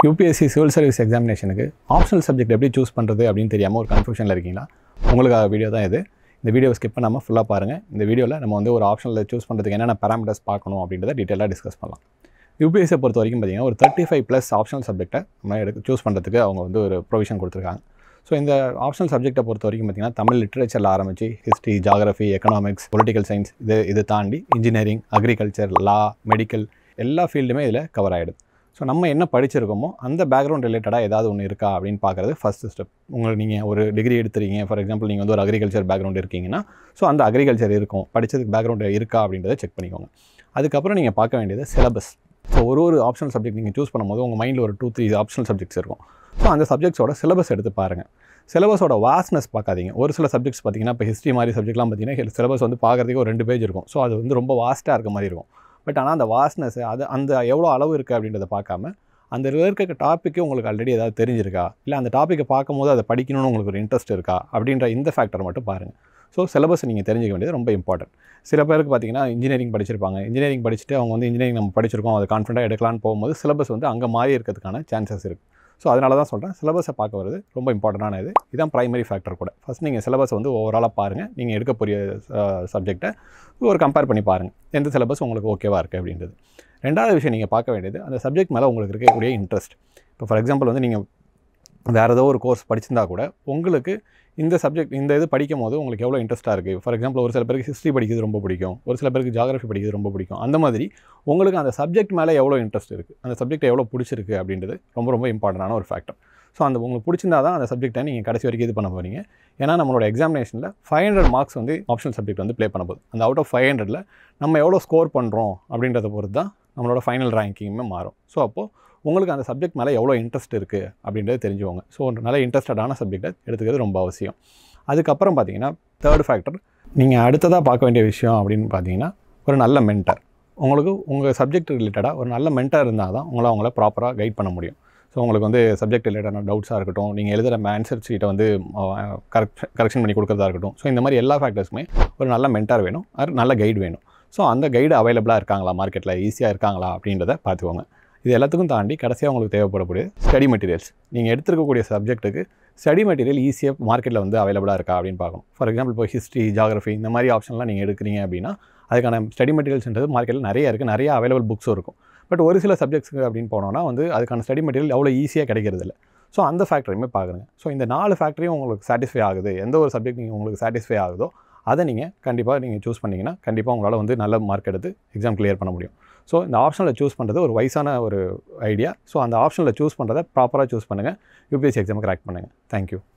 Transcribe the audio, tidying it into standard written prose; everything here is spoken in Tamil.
யூபிஎஸ்சி சிவில் சர்வீஸ் எக்ஸாமினேஷனுக்கு ஆப்ஷனல் சப்ஜெக்ட் எப்படி சூஸ் பண்ணுறது அப்படின்னு தெரியாமல் ஒரு கன்ஃபியூஷனில் இருக்கீங்களா? உங்களுக்காக வீடியோ தான் இது. இந்த வீடியோவை ஸ்கிப் பண்ணாமல் ஃபுல்லாக பாருங்கள். இந்த வீடியோவில் நம்ம வந்து ஒரு ஆப்ஷனில் சூஸ் பண்ணுறதுக்கு என்னென்ன பேராமீட்டர்ஸ் பார்க்கணும் அப்படின்றத டீட்டெயிலாக டிஸ்கஸ் பண்ணலாம். யூபிஎஸ்சியை பொறுத்த வரைக்கும் பார்த்திங்கன்னா ஒரு 35+ ஆப்ஷனல் சப்ஜெக்ட்டை நம்ம சூஸ் பண்ணுறதுக்கு அவங்க வந்து ஒரு ப்ரொவிஷன் கொடுத்துருக்காங்க. ஸோ இந்த ஆப்ஷனல் சப்ஜெக்ட்டை பொறுத்த வரைக்கும் பார்த்திங்கன்னா தமிழ் லிட்ரேச்சரில் ஆரம்பித்து history, geography, economics, political science இது தாண்டி இன்ஜினியரிங், அக்ரிகல்ச்சர், லா, மெடிக்கல் எல்லா ஃபீல்டுமே இதில் கவர் ஆகிடுது. ஸோ நம்ம என்ன படிச்சிருக்கோமோ அந்த பேக்ரவுண்ட் ரிலேட்டடாக ஏதாவது ஒன்று இருக்கா அப்படின்னு பார்க்குறது ஃபஸ்ட்டு ஸ்டெப். உங்களுக்கு நீங்கள் ஒரு டிகிரி எடுத்துறீங்க, ஃபார் எக்ஸாம்பிள் நீங்கள் வந்து ஒரு அக்ரிகல்ச்சர் பேக்ரவுண்ட் இருக்கீங்கன்னா ஸோ அந்த அக்ரிகல்ச்சர் இருக்கும், படித்ததுக்கு பேக்ரவுண்ட் இருக்கா அப்படின்றத செக் பண்ணிக்கோங்க. அதுக்கப்புறம் நீங்கள் பார்க்க வேண்டியது சிலபஸ். ஸோ ஒரு ஆப்ஷனல் சப்ஜெக்ட் நீங்கள் சூஸ் பண்ணும்போது உங்கள் மைண்டில் ஒரு 2-3 ஆப்ஷனல் சப்ஜெக்ட்ஸ் இருக்கும். ஸோ அந்த சப்ஜெக்ட்ஸோட சிலபஸ் எடுத்து பாருங்கள். சிலபஸோட வாஸ்ட்னஸ் பார்க்காதீங்க. ஒரு சில சப்ஜெக்ட்ஸ் பார்த்திங்கன்னா இப்போ ஹிஸ்ட்ரி மாதிரி சப்ஜெக்ட்லாம் பார்த்திங்கன்னா சிலபஸ் வந்து பார்க்குறதுக்கு ஒரு 2 பேஜ் இருக்கும். ஸோ அது வந்து ரொம்ப வாஸ்ட்டாக இருக்க மாதிரி இருக்கும். பட் ஆனால் அந்த வாஸ்ட்னஸ் அந்த எவ்வளோ அளவு இருக்குது அப்படின்றத பார்க்காம அந்த இருக்க டாப்பிக்கு உங்களுக்கு ஆல்ரெடி ஏதாவது தெரிஞ்சிருக்கா, இல்லை அந்த டாப்பிக்கை பார்க்கும்போது அதை படிக்கணும்னு உங்களுக்கு ஒரு இன்ட்ரெஸ்ட் இருக்கா அப்படின்ற இந்த ஃபேக்டர் மட்டும் பாருங்கள். ஸோ சிலபஸ் நீங்கள் தெரிஞ்சிக்க வேண்டியது ரொம்ப இம்பார்ட்டன்ட். சில பேருக்கு பார்த்திங்கன்னா இன்ஜினியரிங் படிச்சிருப்பாங்க. இன்ஜினியரிங் படிச்சுட்டு அவங்க வந்து இன்ஜினியரிங் நம்ம படிச்சிருக்கோம், அதை கான்ஃபிடென்ட்டாக எடுக்கலான்னு போகும்போது சிலபஸ் வந்து அங்கே மாறி இருக்கிறதுக்கான சான்சஸ் இருக்குது. ஸோ அதனால தான் சொல்கிறேன், சிலபஸை பார்க்க வருது ரொம்ப இம்பார்ட்டண்டான இது. இதுதான் ப்ரைமரி ஃபேக்டர் கூட. ஃபஸ்ட் நீங்கள் சிலபஸ் வந்து ஓவராலாக பாருங்கள். நீங்கள் எடுக்கக்கூடிய சப்ஜெக்டை ஒரு கம்பேர் பண்ணி பாருங்கள், எந்த சிலபஸ் உங்களுக்கு ஓகேவாக இருக்குது அப்படின்றது. ரெண்டாவது விஷயம் நீங்கள் பார்க்க வேண்டியது அந்த சப்ஜெக்ட் மேலே உங்களுக்கு இருக்கக்கூடிய இன்ட்ரெஸ்ட். இப்போ ஃபார் எக்ஸாம்பிள் வந்து நீங்கள் வேறு ஏதோ ஒரு கோர்ஸ் படிச்சிருந்தா கூட உங்களுக்கு இந்த சப்ஜெக்ட் இந்த இது படிக்கும் போது உங்களுக்கு எவ்வளோ இன்ட்ரெஸ்ட்டாக இருக்குது. ஃபார் எக்ஸாம்பிள் ஒரு சில பேருக்கு ஹிஸ்ட்ரி படிக்கிறது ரொம்ப பிடிக்கும், ஒரு சில பேருக்கு ஜாகிரஃபி படிக்கிறது ரொம்ப பிடிக்கும். அந்த மாதிரி உங்களுக்கு அந்த சப்ஜெக்ட் மேலே எவ்வளோ இன்ட்ரெஸ்ட் இருக்குது, அந்த சப்ஜெக்ட் எவ்வளோ பிடிச்சிருக்கு அப்படின்றது ரொம்ப ரொம்ப இம்பார்ட்டண்டான ஒரு ஃபேக்டர். ஸோ அந்த உங்களுக்கு பிடிச்சிருந்தா தான் அந்த சப்ஜெக்டை நீங்கள் கடைசி வரைக்கும் இது பண்ண போகிறீங்க. ஏன்னா நம்மளோட எக்ஸாமினேஷனில் 500 மார்க்ஸ் வந்து ஆப்ஷனல் சப்ஜெக்ட் வந்து ப்ளே பண்ண போகுது. அந்த அவுட் ஆஃப் 500ல் நம்ம எவ்வளோ ஸ்கோர் பண்ணுறோம் அப்படின்றத பொறுத்து தான் நம்மளோட ஃபைனல் ரேங்கிங்குமே மாறும். ஸோ அப்போது உங்களுக்கு அந்த சப்ஜெக்ட் மேலே எவ்வளோ இன்ட்ரெஸ்ட் இருக்குது அப்படின்றத தெரிஞ்சுக்கோங்க. ஸோ நல்ல இன்ட்ரெஸ்டடான சப்ஜெக்டை எடுத்துக்கிறது ரொம்ப அவசியம். அதுக்கப்புறம் பார்த்தீங்கன்னா தேர்ட் ஃபேக்டர் நீங்கள் அடுத்ததாக பார்க்க வேண்டிய விஷயம் அப்படின்னு பார்த்தீங்கன்னா ஒரு நல்ல மென்டர். உங்களுக்கு உங்கள் சப்ஜெக்ட் ரிலேட்டடாக ஒரு நல்ல மென்டர் இருந்தால் தான் அவங்கள ப்ராப்பராக கைட் பண்ண முடியும். ஸோ உங்களுக்கு வந்து சப்ஜெக்ட் ரிலேட்டடான டவுட்ஸாக இருக்கட்டும், நீங்கள் எழுதுகிற ஆன்சர் ஷீட்டை வந்து கரெக்ஷன் பண்ணி கொடுக்குறதா இருக்கட்டும். ஸோ இந்த மாதிரி எல்லா ஃபேக்டர்ஸுமே ஒரு நல்ல மென்டார் வேணும், நல்ல கைடு வேணும். ஸோ அந்த கைடு அவைலபிளாக இருக்காங்களா, மார்க்கெட்டில் ஈஸியாக இருக்காங்களா அப்படின்றத பார்த்துக்கோங்க. இது எல்லாத்துக்கும் தாண்டி கடைசியாக உங்களுக்கு தேவைப்படக்கூடிய ஸ்டடி மெட்டீரியல்ஸ். நீங்கள் எடுத்துருக்கக்கூடிய சப்ஜெக்ட்டுக்கு ஸ்டடி மெட்டீரியல் ஈஸியாக மார்க்கெட்டில் வந்து அவைலபிளாக இருக்கா அப்படின்னு பார்க்கணும். ஃபார் எக்ஸாம்பிள் இப்போ ஹிஸ்ட்ரி, ஜாகிரஃபி இந்த மாதிரி ஆப்ஷன்லாம் நீங்கள் எடுக்கிறீங்க அப்படின்னா அதுக்கான ஸ்டடி மெட்டீரியல்ஸ்ன்றது மார்க்கெட்டில் நிறைய இருக்குது, நிறைய அவைலபிள் புக்ஸும் இருக்கும். பட் ஒரு சில சப்ஜெக்ட்ஸுக்கு அப்படின்னு போனோன்னா வந்து அதுக்கான ஸ்டடி மெட்டீரியல் அவ்வளோ ஈஸியாக கிடைக்கிறது இல்லை. ஸோ அந்த ஃபேக்டரையுமே பார்க்குறேங்க. ஸோ இந்த 4 ஃபேக்டரையும் உங்களுக்கு சாட்டிஸ்ஃபை ஆகுது, எந்த ஒரு சப்ஜெக்ட் நீங்கள் உங்களுக்கு சாட்டிஸ்ஃபை ஆகுதோ அதை நீங்கள் கண்டிப்பாக நீங்கள் சூஸ் பண்ணிங்கன்னா கண்டிப்பாக உங்களால் வந்து நல்ல மார்க் எடுத்து எக்ஸாம் கிளியர் பண்ண முடியும். ஸோ இந்த ஆப்ஷனில் சூஸ் பண்ணுறது ஒரு வைஸான ஒரு ஐடியா. ஸோ அந்த ஆப்ஷனில் சூஸ் பண்ணுறதை ப்ராப்பராக சூஸ் பண்ணுங்கள். யூபிஎஸ்சி எக்ஸாமை கிராக் பண்ணுங்கள். தேங்க்யூ.